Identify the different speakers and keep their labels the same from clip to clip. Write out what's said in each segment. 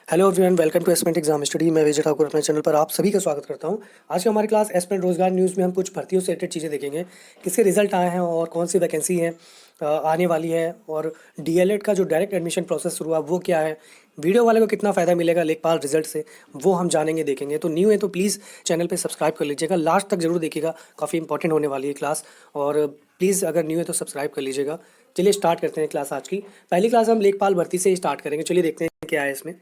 Speaker 1: Hello everyone, welcome to aspirant exam study. मैं विजय ठाकुर अपने channel पर आप सभी का स्वागत करता हूं। आज की हमारी क्लास एस्पिरेंट रोजगार न्यूज़ में हम कुछ भर्तियों से रिलेटेड चीज़ें देखेंगे, किसके रिजल्ट आए हैं और कौन सी वैकेंसी है आने वाली है, और डीएलएड का जो डायरेक्ट एडमिशन प्रोसेस शुरू हुआ वो क्या है, वीडियो वाले को कितना फ़ायदा मिलेगा लेखपाल रिजल्ट से, वो हम जानेंगे देखेंगे। तो न्यू है तो प्लीज़ चैनल पर सब्सक्राइब कर लीजिएगा, लास्ट तक जरूर देखिएगा, काफ़ी इंपॉर्टेंट होने वाली है क्लास। और प्लीज़ अगर न्यू है तो सब्सक्राइब कर लीजिएगा। चलिए स्टार्ट करते हैं क्लास। आज की पहली क्लास हम लेखपाल भर्ती से ही स्टार्ट करेंगे। चलिए देखते हैं क्या है इसमें।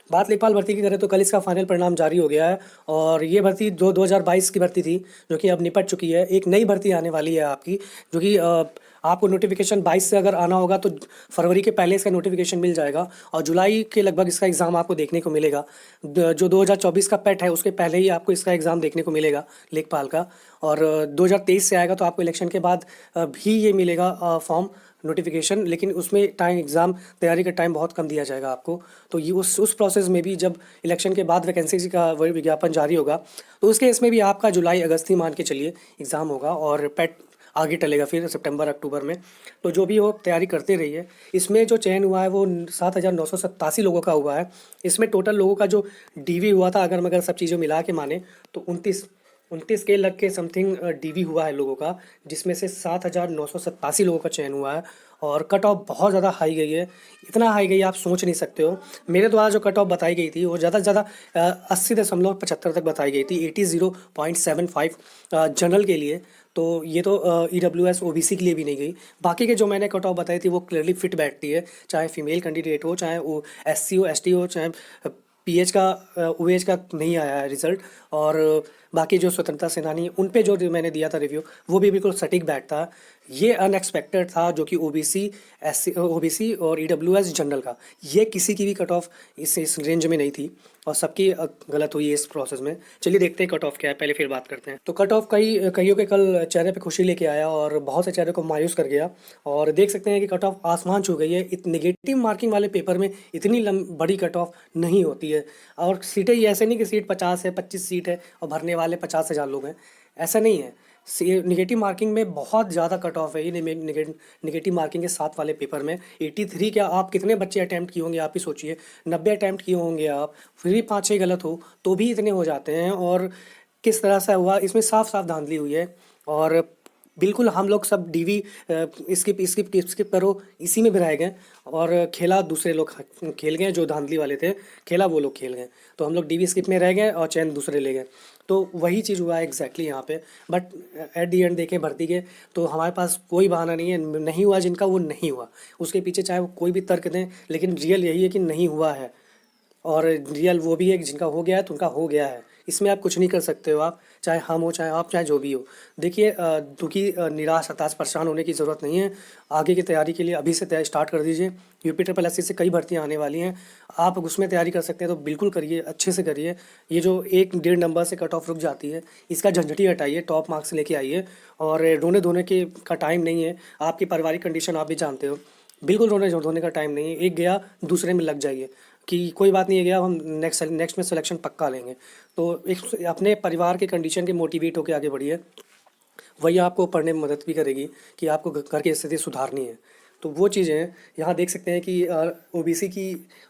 Speaker 1: बात लेखपाल भर्ती की करें तो कल इसका फाइनल परिणाम जारी हो गया है, और ये भर्ती 2022 की भर्ती थी जो कि अब निपट चुकी है। एक नई भर्ती आने वाली है आपकी, जो कि आपको नोटिफिकेशन 22 से अगर आना होगा तो फरवरी के पहले इसका नोटिफिकेशन मिल जाएगा, और जुलाई के लगभग इसका एग्ज़ाम आपको देखने को मिलेगा। जो 2024 का पेट है उसके पहले ही आपको इसका एग्ज़ाम देखने को मिलेगा लेखपाल का। और 2023 से आएगा तो आपको इलेक्शन के बाद भी ये मिलेगा फॉर्म नोटिफिकेशन, लेकिन उसमें टाइम एग्ज़ाम तैयारी का टाइम बहुत कम दिया जाएगा आपको। तो ये उस प्रोसेस में भी जब इलेक्शन के बाद वैकेंसी का वही विज्ञापन जारी होगा तो उसके इसमें भी आपका जुलाई अगस्त ही मान के चलिए एग्ज़ाम होगा, और पेट आगे टलेगा फिर सितंबर अक्टूबर में। तो जो भी हो तैयारी करते रहिए। इसमें जो चयन हुआ है वो 7,987 लोगों का हुआ है। इसमें टोटल लोगों का जो डीवी हुआ था, अगर मगर सब चीज़ें मिला के माने तो 29 के लग के समथिंग डीवी हुआ है लोगों का, जिसमें से 7,987 लोगों का चयन हुआ है। और कट ऑफ बहुत ज़्यादा हाई गई है, इतना हाई गई आप सोच नहीं सकते हो। मेरे द्वारा जो कट ऑफ बताई गई थी वो ज़्यादा से ज़्यादा 80.75 तक बताई गई थी, 80.75 जनरल के लिए। तो ये तो EWS OBC के लिए भी नहीं गई। बाकी के जो मैंने कट ऑफ बताई थी वो क्लियरली फिट बैठती है, चाहे फीमेल कैंडिडेट हो, चाहे वो SC हो, ST हो, चाहे PH का OH का नहीं आया है रिजल्ट। और बाकी जो स्वतंत्रता सेनानी उन पे जो मैंने दिया था रिव्यू वो भी बिल्कुल सटीक बैठता है। ये अनएक्सपेक्टेड था जो कि OBC SC OBC और EWS जनरल का, ये किसी की भी कट ऑफ इस रेंज में नहीं थी, और सबकी गलत हुई है इस प्रोसेस में। चलिए देखते हैं कट ऑफ क्या है, पहले फिर बात करते हैं। तो कट ऑफ कईयों के कल चेहरे पे खुशी लेके आया और बहुत से चेहरे को मायूस कर गया। और देख सकते हैं कि कट ऑफ आसमान छू गई है। निगेटिव मार्किंग वाले पेपर में इतनी बड़ी कट ऑफ नहीं होती है। और सीटें ये ऐसे नहीं कि सीट 50 है, 25 सीट है और भरने वाले 50,000 लोग हैं, ऐसा नहीं है। निगेटिव मार्किंग में बहुत ज़्यादा कट ऑफ है ये निगेटिव मार्किंग के साथ वाले पेपर में। 83 क्या, आप कितने बच्चे अटैम्प्ट किए होंगे आप ही सोचिए। 90 अटैम्प्ट किए होंगे आप, फिर भी 5-6 गलत हो तो भी इतने हो जाते हैं। और किस तरह से हुआ इसमें, साफ साफ धांधली हुई है। और बिल्कुल हम लोग सब डीवी स्किप स्किप स्किप करो इसी में भी रह गए, और खेला दूसरे लोग खेल गए, जो धांधली वाले थे खेला वो लोग खेल गए। तो हम लोग डीवी स्किप में रह गए और चैन दूसरे ले गए। तो वही चीज़ हुआ है एग्जैक्टली यहाँ पे। बट एट दी एंड देखें भर्ती के तो हमारे पास कोई बहाना नहीं है। नहीं हुआ जिनका वो नहीं हुआ, उसके पीछे चाहे वो कोई भी तर्क दें, लेकिन रियल यही है कि नहीं हुआ है। और रियल वो भी है कि जिनका हो गया है तो उनका हो गया है, इसमें आप कुछ नहीं कर सकते हो। आप चाहे हम हो, चाहे आप, चाहे जो भी हो। देखिए दुखी निराश हताश परेशान होने की ज़रूरत नहीं है। आगे की तैयारी के लिए अभी से तैयारी स्टार्ट कर दीजिए। UPSSC से कई भर्तियां आने वाली हैं, आप उसमें तैयारी कर सकते हैं तो बिल्कुल करिए, अच्छे से करिए। ये जो 1-1.5 नंबर से कट ऑफ रुक जाती है, इसका झंझट ही हटाइए, टॉप मार्क्स लेके आइए। और रोने धोने के का टाइम नहीं है। आपकी पारिवारिक कंडीशन आप भी जानते हो, बिल्कुल रोने धोने का टाइम नहीं है। एक गया दूसरे में लग जाइए कि कोई बात नहीं है, गया, हम नेक्स्ट में सिलेक्शन पक्का लेंगे। तो एक अपने परिवार के कंडीशन के मोटिवेट होकर आगे बढ़िए, वही आपको पढ़ने में मदद भी करेगी कि आपको घर की स्थिति सुधारनी है। तो वो चीज़ें हैं। यहाँ देख सकते हैं कि OBC की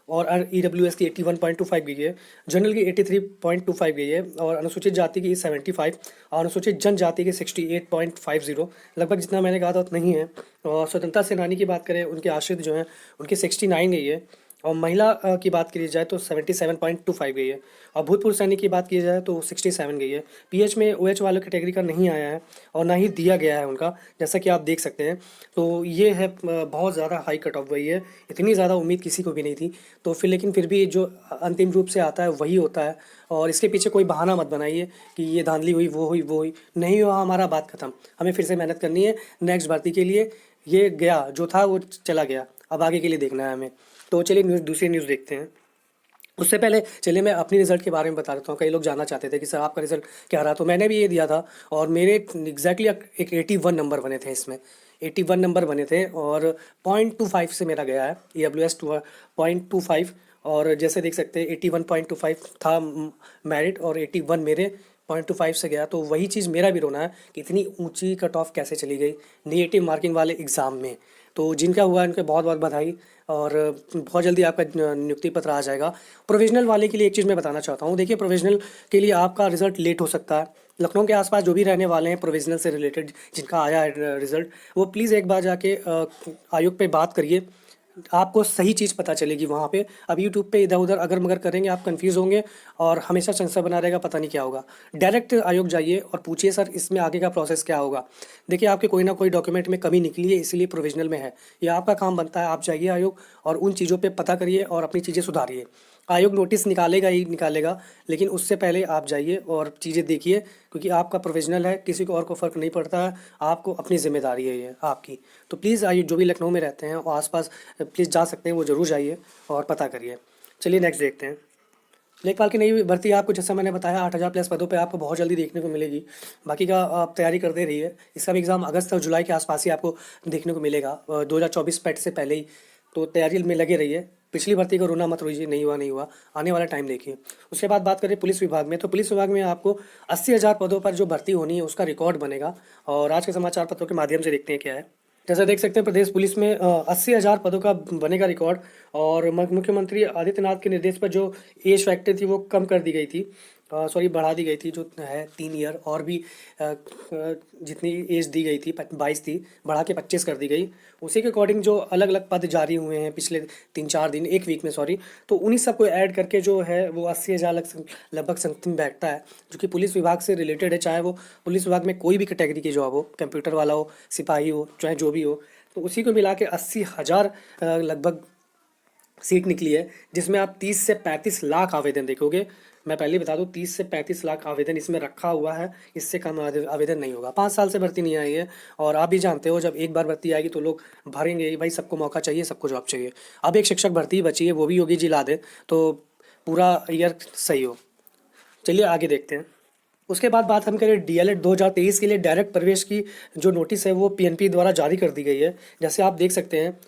Speaker 1: और EWS की 81.25 गई है, जनरल की 83.25 गई है, और अनुसूचित जाति की 75, और अनुसूचित जनजाति की 68.50, लगभग जितना मैंने कहा था उतना ही है। और स्वतंत्रता सेनानी की बात करें, उनके आश्रित जो हैं उनकी 69 गई है। और महिला की बात की जाए तो 77.25 गई है। और भूतपूर्व सैनिक की बात की जाए तो 67 गई है। PH में OH वालों कैटेगरी का नहीं आया है और ना ही दिया गया है उनका, जैसा कि आप देख सकते हैं। तो ये है बहुत ज़्यादा हाई कट ऑफ गई है, इतनी ज़्यादा उम्मीद किसी को भी नहीं थी। तो फिर लेकिन फिर भी जो अंतिम रूप से आता है वही होता है, और इसके पीछे कोई बहाना मत बनाइए कि ये धांधली हुई, वो हुई, वो हुई। नहीं हुआ हमारा, बात खत्म। हमें फिर से मेहनत करनी है नेक्स्ट भर्ती के लिए। ये गया जो था वो चला गया, अब आगे के लिए देखना है हमें। तो चलिए दूसरी न्यूज़ देखते हैं। उससे पहले चलिए मैं अपनी रिज़ल्ट के बारे में बता देता हूँ। कई लोग जानना चाहते थे कि सर आपका रिज़ल्ट क्या रहा, तो मैंने भी ये दिया था और मेरे एग्जैक्टली एक 81 नंबर बने थे इसमें। 81 नंबर बने थे और 0.25 से मेरा गया है EWS 0.25। और जैसे देख सकते हैं 81.25 था मेरिट, और 81 मेरे 0.25 से गया। तो वही चीज़ मेरा भी रोना है कि इतनी ऊंची कट ऑफ कैसे चली गई नेगेटिव मार्किंग वाले एग्ज़ाम में। तो जिनका हुआ है उनके बहुत बहुत बधाई, और बहुत जल्दी आपका नियुक्ति पत्र आ जाएगा। प्रोविज़नल वाले के लिए एक चीज़ मैं बताना चाहता हूँ, देखिए प्रोविज़नल के लिए आपका रिज़ल्ट लेट हो सकता है। लखनऊ के आसपास जो भी रहने वाले हैं प्रोविज़नल से रिलेटेड जिनका आया है रिज़ल्ट, वो प्लीज़ एक बार जाके आयोग पे बात करिए, आपको सही चीज़ पता चलेगी वहाँ पे। अब यूट्यूब पे इधर उधर अगर मगर करेंगे आप कंफ्यूज होंगे और हमेशा संशय बना रहेगा, पता नहीं क्या होगा। डायरेक्ट आयोग जाइए और पूछिए सर इसमें आगे का प्रोसेस क्या होगा। देखिए आपके कोई ना कोई डॉक्यूमेंट में कमी निकली है इसलिए प्रोविजनल में है, ये आपका काम बनता है। आप जाइए आयोग और उन चीज़ों पे पता करिए और अपनी चीज़ें सुधारिए। आयोग नोटिस निकालेगा ही निकालेगा, लेकिन उससे पहले आप जाइए और चीज़ें देखिए, क्योंकि आपका प्रोविजनल है, किसी को और को फ़र्क नहीं पड़ता है, आपको अपनी ज़िम्मेदारी है ये आपकी। तो प्लीज़ आइए, जो भी लखनऊ में रहते हैं और आसपास प्लीज़ जा सकते हैं वो ज़रूर जाइए और पता करिए। चलिए नेक्स्ट देखते हैं। लेखपाल की नई भर्ती आपको, जैसा मैंने बताया, 8,000 प्लस पदों पे आपको बहुत जल्दी देखने को मिलेगी। बाकी का आप तैयारी करते रहिए। इसका भी एग्ज़ाम अगस्त और जुलाई के आसपास ही आपको देखने को मिलेगा, 2024 पैट से पहले ही। तो तैयारी में लगे रहिए। पिछली भर्ती को रोना मत रोइए, नहीं हुआ नहीं हुआ, आने वाला टाइम देखिए। उसके बाद बात करें पुलिस विभाग में, तो पुलिस विभाग में आपको 80,000 पदों पर जो भर्ती होनी है उसका रिकॉर्ड बनेगा। और आज के समाचार पत्रों के माध्यम से देखते हैं क्या है। जैसा देख सकते हैं प्रदेश पुलिस में 80,000 पदों का बनेगा रिकॉर्ड। और मुख्यमंत्री आदित्यनाथ के निर्देश पर जो एज फैक्टर थी वो कम कर दी गई थी, सॉरी बढ़ा दी गई थी, जो है 3 ईयर और भी जितनी एज दी गई थी 22 थी, बढ़ा के 25 कर दी गई। उसी के अकॉर्डिंग जो अलग अलग पद जारी हुए हैं पिछले 3-4 दिन, एक वीक में सॉरी, तो उन्हीं सबको ऐड करके जो है वो 80,000 लगभग समथिंग बैठता है, जो कि पुलिस विभाग से रिलेटेड है। चाहे वो पुलिस विभाग में कोई भी कैटेगरी की जॉब हो, कंप्यूटर वाला हो, सिपाही हो, चाहे जो भी हो, तो उसी को मिला के 80,000 लगभग सीट निकली है, जिसमें आप 30 से 35 लाख आवेदन देखोगे। मैं पहले बता दूं 30 से 35 लाख आवेदन इसमें रखा हुआ है, इससे कम आवेदन नहीं होगा। 5 साल से भर्ती नहीं आई है, और आप भी जानते हो जब एक बार भर्ती आएगी तो लोग भरेंगे ही भाई, सबको मौका चाहिए, सबको जॉब चाहिए। अब एक शिक्षक भर्ती बची है, वो भी योगी जी ला दे तो पूरा ईयर सही हो। चलिए आगे देखते हैं। उसके बाद बात हम करें डीएलएड 2023 के लिए डायरेक्ट प्रवेश की जो नोटिस है वो पीएनपी द्वारा जारी कर दी गई है। जैसे आप देख सकते हैं,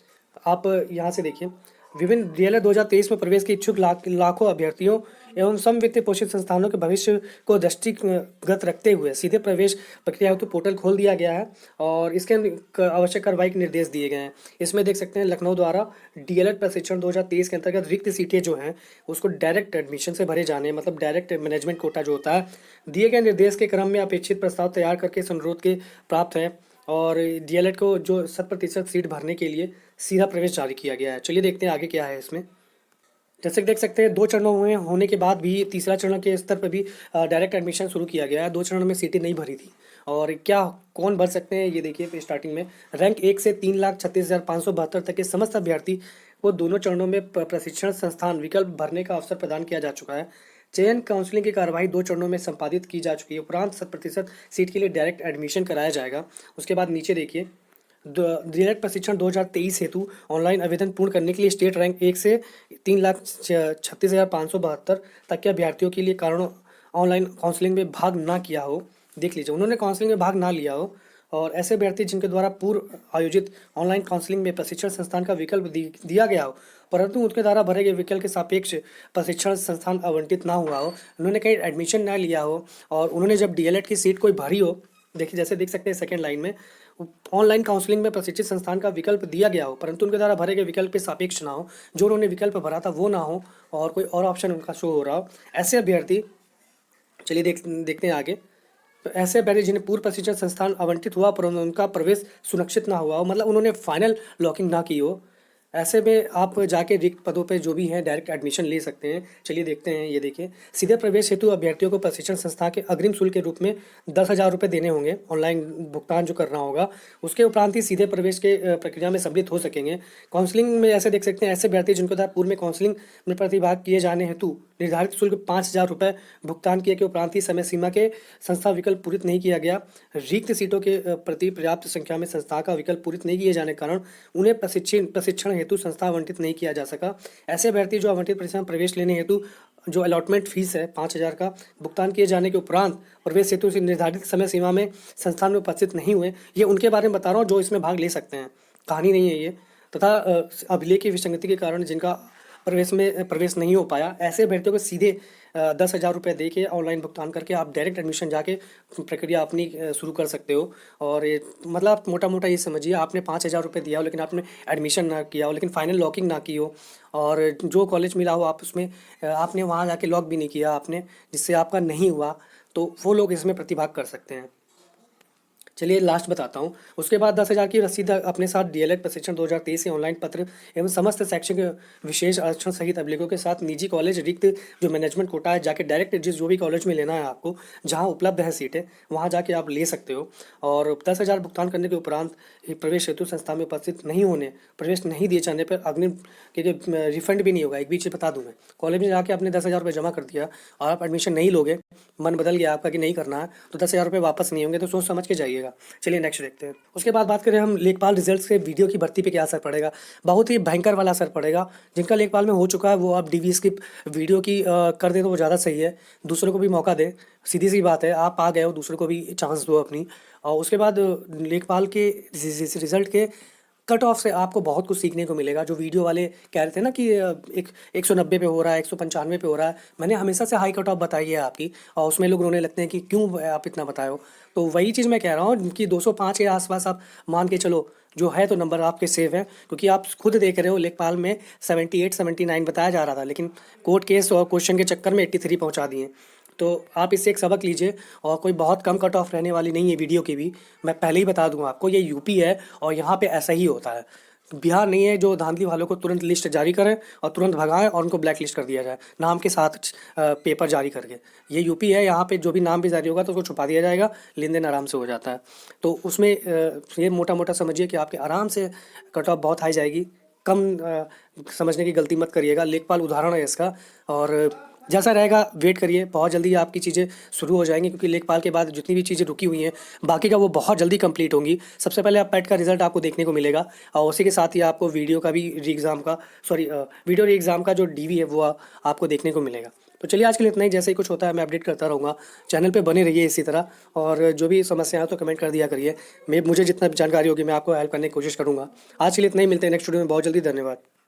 Speaker 1: आप यहाँ से देखिए, विभिन्न डीएलएड 2023 में प्रवेश के इच्छुक लाखों अभ्यर्थियों एवं सम वित्त पोषित संस्थानों के भविष्य को दृष्टिगत रखते हुए सीधे प्रवेश प्रक्रिया हेतु पोर्टल खोल दिया गया है और इसके आवश्यक कार्रवाई के निर्देश दिए गए हैं। इसमें देख सकते हैं लखनऊ द्वारा डीएलएड प्रशिक्षण 2023 के अंतर्गत रिक्त सीटें जो हैं उसको डायरेक्ट एडमिशन से भरे जाने, मतलब डायरेक्ट मैनेजमेंट कोटा जो होता है, दिए गए निर्देश के क्रम में अपेक्षित प्रस्ताव तैयार करके इस अनुरोध के प्राप्त हैं। और डीएलएड को जो 100% सीट भरने के लिए सीधा प्रवेश जारी किया गया है। चलिए देखते हैं आगे क्या है इसमें। जैसे कि देख सकते हैं 2 चरणों में होने के बाद भी तीसरा चरण के स्तर पर भी डायरेक्ट एडमिशन शुरू किया गया है। 2 चरणों में सीटें नहीं भरी थी, और क्या कौन भर सकते हैं ये देखिए। स्टार्टिंग में रैंक 1 से 3,36,572 तक के समस्त अभ्यर्थी को दोनों चरणों में प्रशिक्षण संस्थान विकल्प भरने का अवसर प्रदान किया जा चुका है। चयन काउंसलिंग की कार्रवाई 2 चरणों में संपादित की जा चुकी है। उपरांत 100% सीट के लिए डायरेक्ट एडमिशन कराया जाएगा। उसके बाद नीचे देखिए, डायरेक्ट प्रशिक्षण 2023 हेतु ऑनलाइन आवेदन पूर्ण करने के लिए स्टेट रैंक 1 से 3,36,572 तक के अभ्यर्थियों के लिए कारण ऑनलाइन काउंसलिंग में भाग ना किया हो, देख लीजिए उन्होंने काउंसलिंग में भाग ना लिया हो, और ऐसे अभ्यर्थी जिनके द्वारा पूर्व आयोजित ऑनलाइन काउंसलिंग में प्रशिक्षण संस्थान का विकल्प दिया गया हो, परंतु उनके द्वारा भरे गए विकल्प के सापेक्ष प्रशिक्षण संस्थान आवंटित ना हुआ हो, उन्होंने कहीं एडमिशन ना लिया हो, और उन्होंने जब डीएलएड की सीट कोई भरी हो, देखिए जैसे देख सकते हैं सेकेंड लाइन में, ऑनलाइन काउंसलिंग में प्रशिक्षित संस्थान का विकल्प दिया गया हो परंतु उनके द्वारा भरे गए विकल्प के सापेक्ष ना हो, जो उन्होंने विकल्प भरा था वो ना हो, और कोई और ऑप्शन उनका शो हो रहा हो, ऐसे अभ्यर्थी, चलिए देखते हैं आगे। तो ऐसे अभ्यर्थी जिन्हें पूर्व प्रशिक्षण संस्थान आवंटित हुआ पर उनका प्रवेश सुरक्षित ना हुआ हो, मतलब उन्होंने फाइनल लॉकिंग ना की हो, ऐसे में आप जाके रिक्त पदों पे जो भी हैं डायरेक्ट एडमिशन ले सकते हैं। चलिए देखते हैं, ये देखिए, सीधे प्रवेश हेतु अभ्यर्थियों को प्रशिक्षण संस्था के अग्रिम शुल्क के रूप में 10,000 रुपये देने होंगे, ऑनलाइन भुगतान जो करना होगा। उसके उपरांत ही सीधे प्रवेश के प्रक्रिया में सम्मिलित हो सकेंगे। काउंसलिंग में ऐसे देख सकते हैं, ऐसे अभ्यर्थी जिनको द्वारा पूर्व में काउंसलिंग में प्रतिभाग किए जाने हेतु निर्धारित शुल्क 5,000 रुपये भुगतान किए के उपरांत ही समय सीमा के संस्था विकल्प पूरित नहीं किया गया, रिक्त सीटों के प्रति पर्याप्त संख्या में संस्था का विकल्प पूरित नहीं किए जाने के कारण उन्हें प्रशिक्षण हेतु संस्था आवंटित नहीं किया जा सका। ऐसे अभ्यर्थी जो आवंटित प्रशिक्षण प्रवेश लेने हेतु जो अलॉटमेंट फीस है 5,000 का भुगतान किए जाने के उपरांत प्रवेश हेतु से निर्धारित समय सीमा में संस्थान में उपस्थित नहीं हुए, ये उनके बारे में बता रहा हूँ जो इसमें भाग ले सकते हैं, कहानी नहीं है ये। तथा अभिलेख की विसंगति के कारण जिनका प्रवेश नहीं हो पाया, ऐसे अभ्यर्थियों को सीधे 10,000 रुपये दे के ऑनलाइन भुगतान करके आप डायरेक्ट एडमिशन जाके प्रक्रिया अपनी शुरू कर सकते हो। और ये मतलब आप मोटा मोटा ये समझिए, आपने 5,000 रुपये दिया हो लेकिन आपने एडमिशन ना किया हो, लेकिन फाइनल लॉकिंग ना की हो, और जो कॉलेज मिला हो आप उसमें आपने वहाँ जाके लॉक भी नहीं किया आपने, जिससे आपका नहीं हुआ, तो वो लोग इसमें प्रतिभाग कर सकते हैं। चलिए लास्ट बताता हूँ। उसके बाद 10,000 की रसीद अपने साथ डीएलएड प्रशिक्षण 2023 से ऑनलाइन पत्र एवं समस्त शैक्षिक विशेष आरक्षण सहित अभिलेखों के साथ निजी कॉलेज रिक्त जो मैनेजमेंट कोटा है जाके डायरेक्ट जो भी कॉलेज में लेना है आपको, जहाँ उपलब्ध है सीटें वहाँ जाके आप ले सकते हो। और 10,000 भुगतान करने के उपरांत प्रवेश हेतु संस्था में उपस्थित नहीं होने, प्रवेश नहीं दिए जाने पर अग्रिम के रिफंड भी नहीं होगा। एक बीच बता दूँ मैं, कॉलेज में जाके आपने 10,000 रुपये जमा कर दिया और आप एडमिशन नहीं लोगे, मन बदल गया आपका कि नहीं करना है, तो 10,000 रुपये वापस नहीं होंगे, तो सोच समझ के जाइएगा। चलिए नेक्स्ट देखते हैं। उसके बाद बात करें हम लेखपाल रिजल्ट्स के वीडियो की भर्ती पे क्या असर पड़ेगा। बहुत ही भयंकर वाला असर पड़ेगा। जिनका लेखपाल में हो चुका है वो आप डीवी स्किप वीडियो की कर दे तो वो ज़्यादा सही है। दूसरों को भी मौका दें, सीधी सी बात है, आप आ गए हो, दूसरों को भी चांस दो अपनी। और उसके बाद लेखपाल के रिजल्ट के कट ऑफ से आपको बहुत कुछ सीखने को मिलेगा। जो वीडियो वाले कह रहे थे ना कि 190 पे हो रहा है, 195 पे हो रहा है, मैंने हमेशा से हाई कट ऑफ बताई है आपकी, और उसमें लोग रोने लगते हैं कि क्यों आप इतना बताए हो। तो वही चीज़ मैं कह रहा हूँ कि 205 के आसपास आप मान के चलो, जो है तो नंबर आपके सेव है, क्योंकि आप खुद देख रहे हो लेखपाल में 78 79 बताया जा रहा था, लेकिन कोर्ट केस और क्वेश्चन के चक्कर में 83 पहुँचा दिए। तो आप इससे एक सबक लीजिए, और कोई बहुत कम कट ऑफ रहने वाली नहीं है वीडियो की भी। मैं पहले ही बता दूं आपको, ये यूपी है और यहाँ पे ऐसा ही होता है। बिहार नहीं है जो धांधली वालों को तुरंत लिस्ट जारी करें और तुरंत भगाएं और उनको ब्लैक लिस्ट कर दिया जाए नाम के साथ पेपर जारी करके। ये यूपी है, यहाँ पे जो भी नाम भी जारी होगा तो उसको छुपा दिया जाएगा, लेन देन आराम से हो जाता है। तो उसमें ये मोटा मोटा समझिए कि आपके आराम से कट ऑफ बहुत हाई जाएगी। कम समझने की गलती मत करिएगा, लेखपाल उदाहरण है इसका। और जैसा रहेगा वेट करिए, बहुत जल्दी आपकी चीज़ें शुरू हो जाएंगी, क्योंकि लेखपाल के बाद जितनी भी चीज़ें रुकी हुई हैं बाकी का वो बहुत जल्दी कंप्लीट होंगी। सबसे पहले आप पैट का रिजल्ट आपको देखने को मिलेगा, और उसी के साथ ही आपको वीडियो का भी री एग्ज़ाम का वीडियो री एग्ज़ाम का जो डीवी है वो आपको देखने को मिलेगा। तो चलिए आज के लिए इतना ही। जैसे ही कुछ होता है मैं अपडेट करता रहूँगा। चैनल पे बने रहिए इसी तरह, और जो भी समस्या है तो कमेंट कर दिया करिए। मुझे जितना जानकारी होगी मैं आपको हेल्प करने की कोशिश करूँगा। आज के लिए इतना ही, मिलते हैं नेक्स्ट वीडियो में बहुत जल्दी। धन्यवाद।